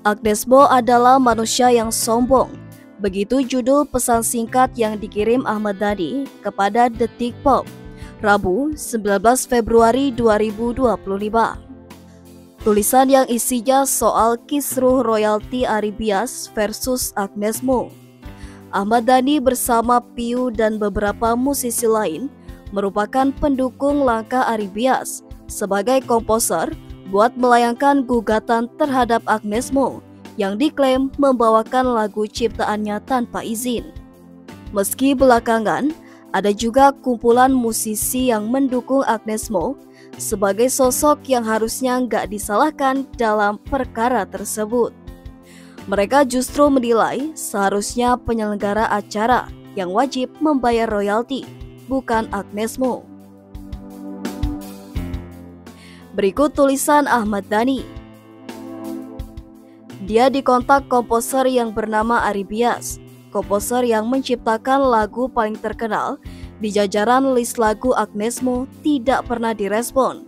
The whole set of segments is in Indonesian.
Agnes Mo adalah manusia yang sombong. Begitu judul pesan singkat yang dikirim Ahmad Dhani kepada Detik Pop, Rabu 19 Februari 2025. Tulisan yang isinya soal kisruh royalti Ari Bias versus Agnes Mo. Ahmad Dhani bersama Piu dan beberapa musisi lain merupakan pendukung langkah Ari Bias sebagai komposer buat melayangkan gugatan terhadap Agnes Mo yang diklaim membawakan lagu ciptaannya tanpa izin. Meski belakangan ada juga kumpulan musisi yang mendukung Agnes Mo sebagai sosok yang harusnya nggak disalahkan dalam perkara tersebut. Mereka justru menilai seharusnya penyelenggara acara yang wajib membayar royalti, bukan Agnes Mo. Berikut tulisan Ahmad Dhani. Dia dikontak komposer yang bernama Ari Bias, komposer yang menciptakan lagu paling terkenal di jajaran list lagu Agnes Mo tidak pernah direspon.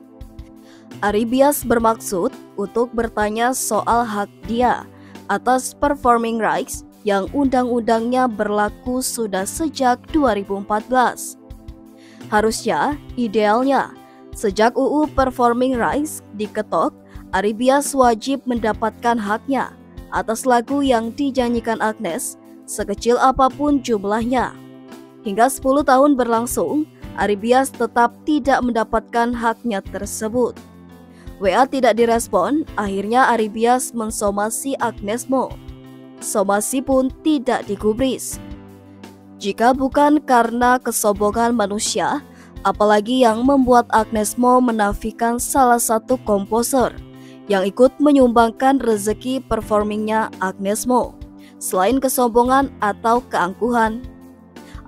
Ari Bias bermaksud untuk bertanya soal hak dia atas performing rights yang undang-undangnya berlaku sudah sejak 2014. Harusnya, idealnya, sejak UU Performing Rights diketok, Ari Bias wajib mendapatkan haknya atas lagu yang dinyanyikan Agnes, sekecil apapun jumlahnya. Hingga 10 tahun berlangsung, Ari Bias tetap tidak mendapatkan haknya tersebut. WA tidak direspon, akhirnya Ari Bias mensomasi Agnes Mo. Somasi pun tidak digubris. Jika bukan karena kesombongan manusia, apalagi yang membuat Agnes Mo menafikan salah satu komposer yang ikut menyumbangkan rezeki performingnya Agnes Mo, selain kesombongan atau keangkuhan.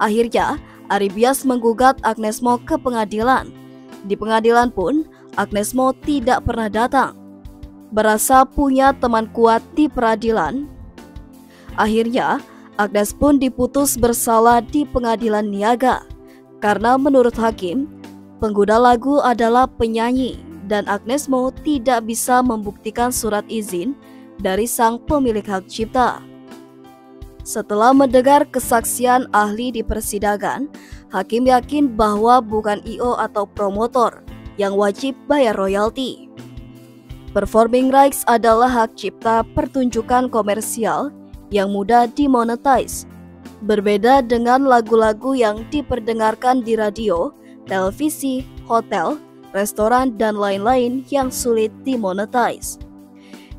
Akhirnya, Ari Bias menggugat Agnes Mo ke pengadilan. Di pengadilan pun, Agnes Mo tidak pernah datang. Berasa punya teman kuat di peradilan. Akhirnya, Agnes pun diputus bersalah di pengadilan niaga. Karena menurut hakim, pengguna lagu adalah penyanyi dan Agnes Mo tidak bisa membuktikan surat izin dari sang pemilik hak cipta. Setelah mendengar kesaksian ahli di persidangan, hakim yakin bahwa bukan I.O. atau promotor yang wajib bayar royalti. Performing rights adalah hak cipta pertunjukan komersial yang mudah dimonetize. Berbeda dengan lagu-lagu yang diperdengarkan di radio, televisi, hotel, restoran, dan lain-lain yang sulit dimonetize.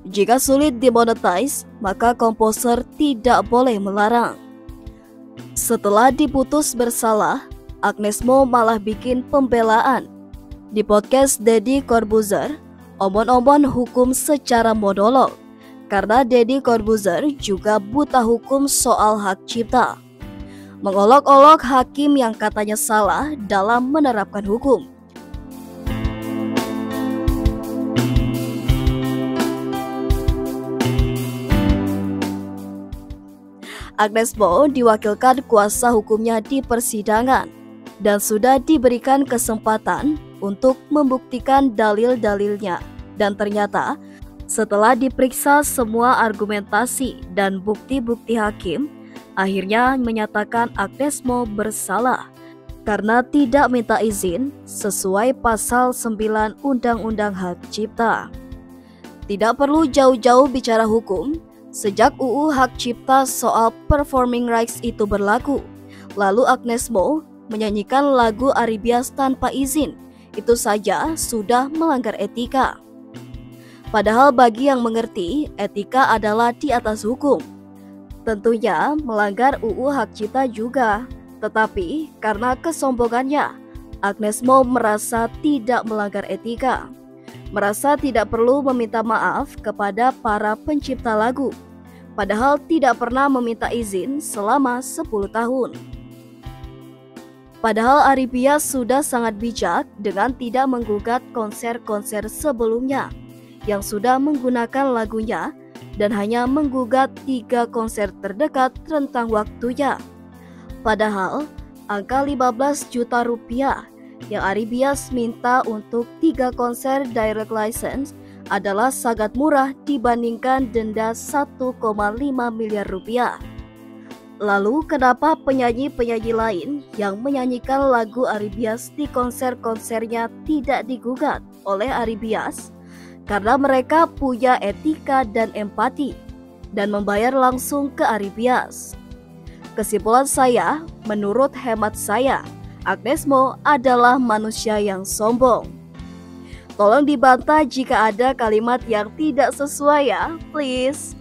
Jika sulit dimonetize, maka komposer tidak boleh melarang. Setelah diputus bersalah, Agnes Mo malah bikin pembelaan. Di podcast Deddy Corbuzier, omon-omon hukum secara monolog. Karena Deddy Corbuzier juga buta hukum soal hak cipta. Mengolok-olok hakim yang katanya salah dalam menerapkan hukum. Agnes Mo diwakilkan kuasa hukumnya di persidangan dan sudah diberikan kesempatan untuk membuktikan dalil-dalilnya. Dan ternyata, setelah diperiksa semua argumentasi dan bukti-bukti hakim, akhirnya menyatakan Agnes Mo bersalah karena tidak minta izin sesuai pasal 9 Undang-Undang Hak Cipta. Tidak perlu jauh-jauh bicara hukum, sejak UU Hak Cipta soal performing rights itu berlaku, lalu Agnes Mo menyanyikan lagu Ari Bias tanpa izin, itu saja sudah melanggar etika. Padahal bagi yang mengerti, etika adalah di atas hukum. Tentunya melanggar UU Hak Cipta juga. Tetapi karena kesombongannya, Agnes Mo merasa tidak melanggar etika. Merasa tidak perlu meminta maaf kepada para pencipta lagu. Padahal tidak pernah meminta izin selama 10 tahun. Padahal Ari Bias sudah sangat bijak dengan tidak menggugat konser-konser sebelumnya yang sudah menggunakan lagunya dan hanya menggugat 3 konser terdekat rentang waktunya. Padahal angka 15 juta rupiah yang Ari Bias minta untuk 3 konser direct license adalah sangat murah dibandingkan denda 1,5 miliar rupiah. Lalu kenapa penyanyi-penyanyi lain yang menyanyikan lagu Ari Bias di konser-konsernya tidak digugat oleh Ari Bias? Karena mereka punya etika dan empati dan membayar langsung ke Ari Bias. Kesimpulan saya, menurut hemat saya, Agnes Mo adalah manusia yang sombong. Tolong dibantah jika ada kalimat yang tidak sesuai ya, please.